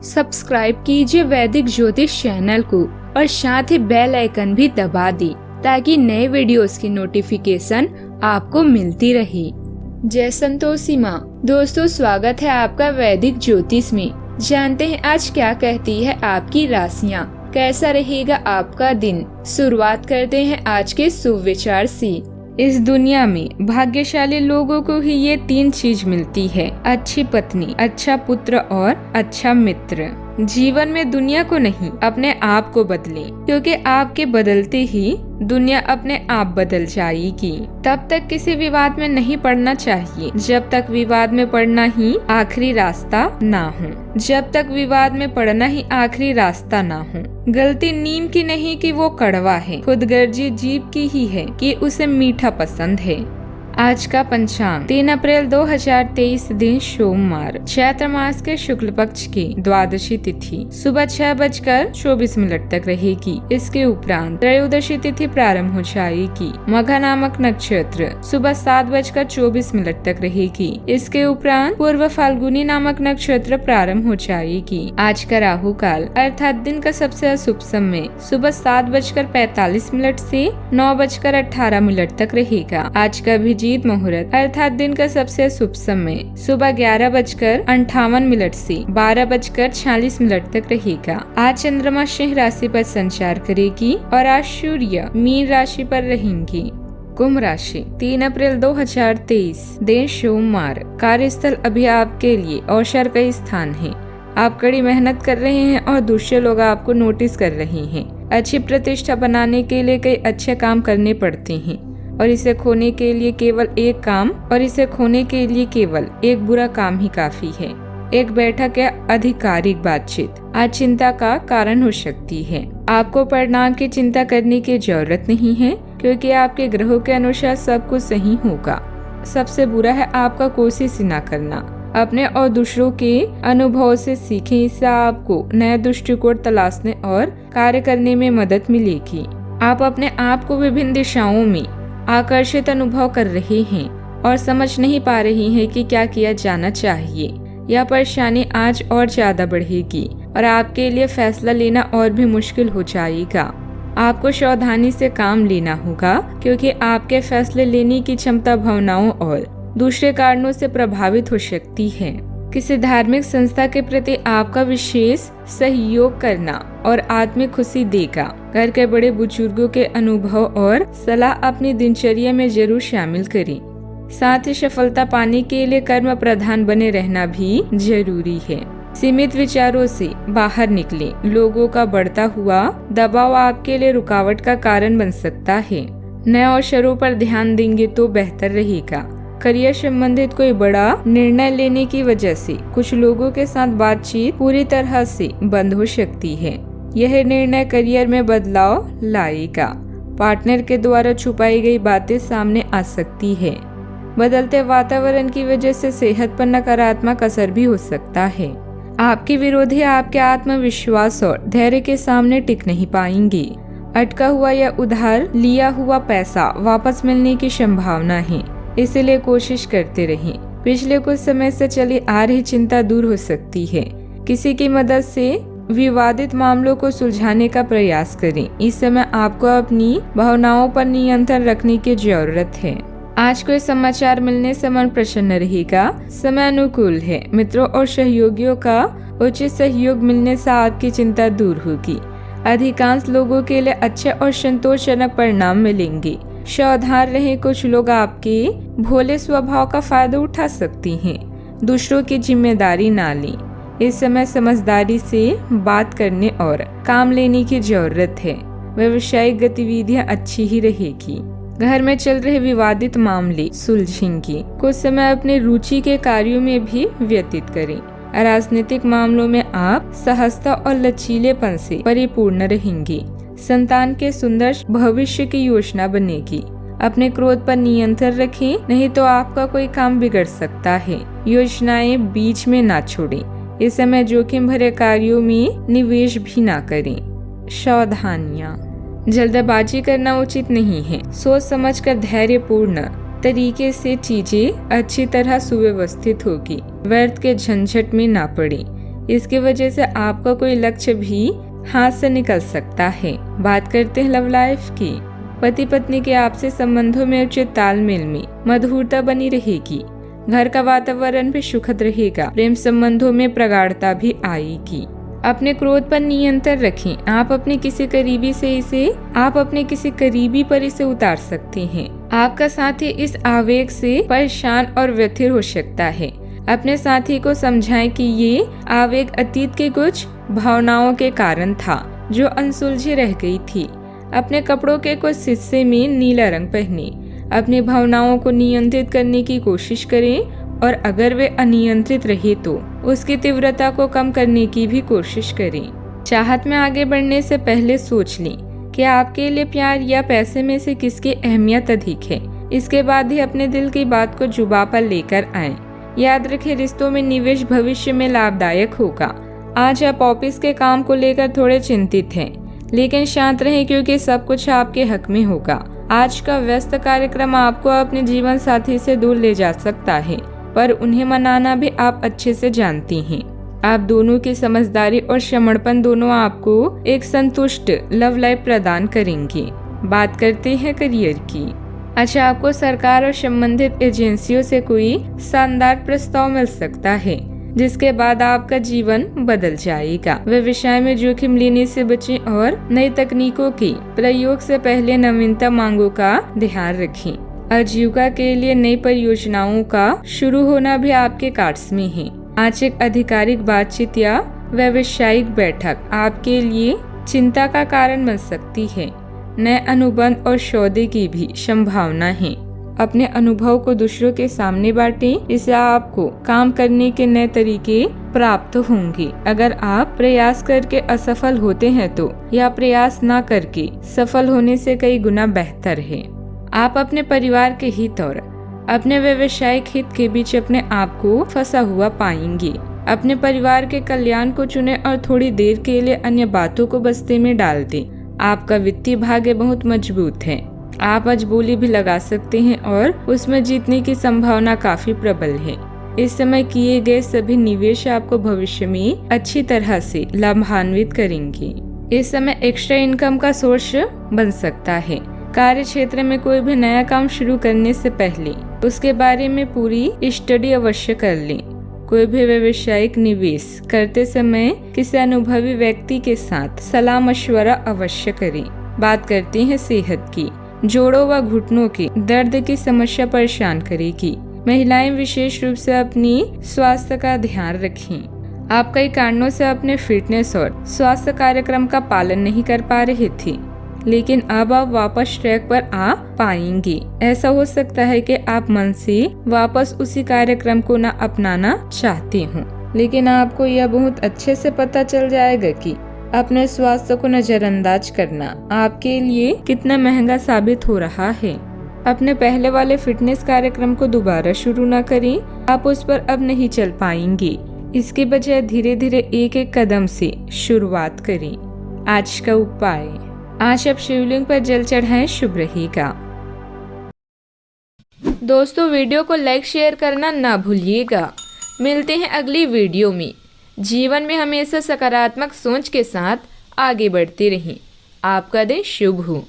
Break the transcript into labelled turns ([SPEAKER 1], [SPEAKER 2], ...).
[SPEAKER 1] Subscribe कीजिए वैदिक ज्योतिष चैनल को और साथ ही बेल आइकन भी दबा दी ताकि नए वीडियोस की नोटिफिकेशन आपको मिलती रहे। जय संतोषी माँ। दोस्तों, स्वागत है आपका वैदिक ज्योतिष में। जानते हैं आज क्या कहती है आपकी राशियाँ, कैसा रहेगा आपका दिन। शुरुआत करते हैं आज के शुभ विचार से। इस दुनिया में भाग्यशाली लोगों को ही ये 3 चीज मिलती है, अच्छी पत्नी, अच्छा पुत्र और अच्छा मित्र। जीवन में दुनिया को नहीं, अपने आप को बदलें, क्योंकि आपके बदलते ही दुनिया अपने आप बदल जाएगी। तब तक किसी विवाद में नहीं पड़ना चाहिए जब तक विवाद में पड़ना ही आखिरी रास्ता ना हो। जब तक विवाद में पड़ना ही आखिरी रास्ता ना हो। गलती नीम की नहीं कि वो कड़वा है, खुदगर्जी जीभ की ही है कि उसे मीठा पसंद है। आज का पंचांग 3 अप्रैल 2023 दिन सोमवार, चैत्र मास के शुक्ल पक्ष की द्वादशी तिथि सुबह 6:24 तक रहेगी। इसके उपरांत त्रयोदशी तिथि प्रारंभ हो जाएगी। मघा नामक नक्षत्र सुबह 7:24 तक रहेगी। इसके उपरांत पूर्व फाल्गुनी नामक नक्षत्र प्रारंभ हो जाएगी। आज का राहु काल अर्थात दिन का सबसे अशुभ समय सुबह 7:45 से 9:18 तक रहेगा। आज का अभिजीत मुहूर्त अर्थात दिन का सबसे शुभ समय सुबह 11:58 से 12:46 तक रहेगा। आज चंद्रमा सिंह राशि पर संचार करेगी और आज सूर्य मीन राशि पर रहेंगी। कुंभ राशि 3 अप्रैल 2023 दिन सोमवार, कार्यस्थल अभी आपके लिए अवसर का स्थान है। आप कड़ी मेहनत कर रहे हैं और दूसरे लोग आपको नोटिस कर रहे हैं। अच्छी प्रतिष्ठा बनाने के लिए कई अच्छे काम करने पड़ते हैं और इसे खोने के लिए केवल एक बुरा काम ही काफी है। एक बैठक या आधिकारिक बातचीत आज चिंता का कारण हो सकती है। आपको परिणाम की चिंता करने की जरूरत नहीं है, क्योंकि आपके ग्रहों के अनुसार सब कुछ सही होगा। सबसे बुरा है आपका कोशिश न करना। अपने और दूसरों के अनुभव से सीखें, इससे आपको नया दृष्टिकोण तलाशने और कार्य करने में मदद मिलेगी। आप अपने आप को विभिन्न दिशाओं में आकर्षित अनुभव कर रहे हैं और समझ नहीं पा रही हैं कि क्या किया जाना चाहिए। यह परेशानी आज और ज्यादा बढ़ेगी और आपके लिए फैसला लेना और भी मुश्किल हो जाएगा। आपको सावधानी से काम लेना होगा, क्योंकि आपके फैसले लेने की क्षमता भावनाओं और दूसरे कारणों से प्रभावित हो सकती है। किसी धार्मिक संस्था के प्रति आपका विशेष सहयोग करना और आत्मिक खुशी देगा। घर के बड़े बुजुर्गों के अनुभव और सलाह अपनी दिनचर्या में जरूर शामिल करें। साथ ही सफलता पाने के लिए कर्म प्रधान बने रहना भी जरूरी है। सीमित विचारों से बाहर निकलें। लोगों का बढ़ता हुआ दबाव आपके लिए रुकावट का कारण बन सकता है। नए अवसरों पर ध्यान देंगे तो बेहतर रहेगा। करियर संबंधित कोई बड़ा निर्णय लेने की वजह से कुछ लोगों के साथ बातचीत पूरी तरह से बंद हो सकती है। यह निर्णय करियर में बदलाव लाएगा। पार्टनर के द्वारा छुपाई गई बातें सामने आ सकती है। बदलते वातावरण की वजह से सेहत पर नकारात्मक असर भी हो सकता है। आपके विरोधी आपके आत्मविश्वास और धैर्य के सामने टिक नहीं पाएंगे। अटका हुआ या उधार लिया हुआ पैसा वापस मिलने की संभावना है, इसलिए कोशिश करते रहें। पिछले कुछ समय से चली आ रही चिंता दूर हो सकती है। किसी की मदद से विवादित मामलों को सुलझाने का प्रयास करें। इस समय आपको अपनी भावनाओं पर नियंत्रण रखने की जरूरत है। आज कोई समाचार मिलने से मन प्रसन्न रहेगा। समय अनुकूल है। मित्रों और सहयोगियों का उचित सहयोग मिलने से आपकी चिंता दूर होगी। अधिकांश लोगों के लिए अच्छे और संतोषजनक परिणाम मिलेंगे। सावधान रहें, कुछ लोग आपके भोले स्वभाव का फायदा उठा सकते हैं। दूसरों की जिम्मेदारी ना लें। इस समय समझदारी से बात करने और काम लेने की जरूरत है। व्यवसायिक गतिविधियां अच्छी ही रहेगी। घर में चल रहे विवादित मामले सुलझेंगे। कुछ समय अपने रुचि के कार्यों में भी व्यतीत करें। राजनीतिक मामलों में आप सहजता और लचीलेपन से परिपूर्ण रहेंगे। संतान के सुंदर भविष्य की योजना बनेगी। अपने क्रोध पर नियंत्रण रखें, नहीं तो आपका कोई काम बिगड़ सकता है। योजनाएं बीच में ना छोड़ें। इस समय जोखिम भरे कार्यों में निवेश भी ना करें। सावधानियां, जल्दबाजी करना उचित नहीं है। सोच समझकर धैर्यपूर्ण तरीके से चीजें अच्छी तरह सुव्यवस्थित होगी। व्यर्थ के झंझट में ना पड़े। इसकी वजह से आपका कोई लक्ष्य भी हाथ से निकल सकता है। बात करते हैं लव लाइफ की। पति पत्नी के आपसी संबंधों में उचित तालमेल में मधुरता बनी रहेगी। घर का वातावरण भी सुखद रहेगा। प्रेम संबंधों में प्रगाढ़ता भी आएगी। अपने क्रोध पर नियंत्रण रखें। आप अपने किसी करीबी पर इसे उतार सकते हैं। आपका साथी इस आवेग से परेशान और व्यथित हो सकता है। अपने साथी को समझाएं कि ये आवेग अतीत के कुछ भावनाओं के कारण था जो अनसुलझी रह गई थी। अपने कपड़ों के कुछ हिस्से में नीला रंग पहने। अपनी भावनाओं को नियंत्रित करने की कोशिश करें और अगर वे अनियंत्रित रहे तो उसकी तीव्रता को कम करने की भी कोशिश करें। चाहत में आगे बढ़ने से पहले सोच लें कि आपके लिए प्यार या पैसे में से किसकी अहमियत अधिक है। इसके बाद ही अपने दिल की बात को जुबान पर लेकर आएं। याद रखें, रिश्तों में निवेश भविष्य में लाभदायक होगा। आज आप ऑफिस के काम को लेकर थोड़े चिंतित हैं, लेकिन शांत रहें क्योंकि सब कुछ आपके हक में होगा। आज का व्यस्त कार्यक्रम आपको अपने जीवन साथी से दूर ले जा सकता है, पर उन्हें मनाना भी आप अच्छे से जानती हैं। आप दोनों की समझदारी और समर्पण दोनों आपको एक संतुष्ट लव लाइफ प्रदान करेंगे। बात करते हैं करियर की। अच्छा, आपको सरकार और संबंधित एजेंसियों से कोई शानदार प्रस्ताव मिल सकता है जिसके बाद आपका जीवन बदल जाएगा। व्यवसाय में जोखिम लेने से बचें और नई तकनीकों के प्रयोग से पहले नवीनतम मांगों का ध्यान रखें। आजीविका के लिए नई परियोजनाओं का शुरू होना भी आपके कार्ड्स में है। आज एक आधिकारिक बातचीत या व्यावसायिक बैठक आपके लिए चिंता का कारण बन सकती है। नए अनुबंध और सौदे की भी संभावना है। अपने अनुभव को दूसरों के सामने बांटें, इससे आपको काम करने के नए तरीके प्राप्त होंगे। अगर आप प्रयास करके असफल होते हैं तो यह प्रयास न करके सफल होने से कई गुना बेहतर है। आप अपने परिवार के हित और अपने व्यवसायिक हित के बीच अपने आप को फंसा हुआ पाएंगे। अपने परिवार के कल्याण को चुनें और थोड़ी देर के लिए अन्य बातों को बस्ते में डाल दें। आपका वित्तीय भाग्य बहुत मजबूत है। आप आज बोली भी लगा सकते हैं और उसमें जीतने की संभावना काफी प्रबल है। इस समय किए गए सभी निवेश आपको भविष्य में अच्छी तरह से लाभान्वित करेंगे। इस समय एक्स्ट्रा इनकम का सोर्स बन सकता है। कार्य क्षेत्र में कोई भी नया काम शुरू करने से पहले उसके बारे में पूरी स्टडी अवश्य कर लें। कोई भी व्यावसायिक निवेश करते समय किसी अनुभवी व्यक्ति के साथ सलाह मशवरा अवश्य करें। बात करते हैं सेहत की। जोड़ों व घुटनों के दर्द की समस्या परेशान करेगी। महिलाएं विशेष रूप से अपनी स्वास्थ्य का ध्यान रखें। आप कई कारणों से अपने फिटनेस और स्वास्थ्य कार्यक्रम का पालन नहीं कर पा रहे थे, लेकिन अब आप वापस ट्रैक पर आ पाएंगे। ऐसा हो सकता है कि आप मन से वापस उसी कार्यक्रम को न अपनाना चाहते हो, लेकिन आपको यह बहुत अच्छे से पता चल जाएगा कि अपने स्वास्थ्य को नजरअंदाज करना आपके लिए कितना महंगा साबित हो रहा है। अपने पहले वाले फिटनेस कार्यक्रम को दोबारा शुरू न करें। आप उस पर अब नहीं चल पाएंगे। इसके बजाय धीरे धीरे एक एक कदम से शुरुआत करें। आज का उपाय, आज आप शिवलिंग पर जल चढ़ाएं, शुभ रहेगा। दोस्तों, वीडियो को लाइक शेयर करना ना भूलिएगा। मिलते हैं अगली वीडियो में। जीवन में हमेशा सकारात्मक सोच के साथ आगे बढ़ते रहें। आपका दिन शुभ हो।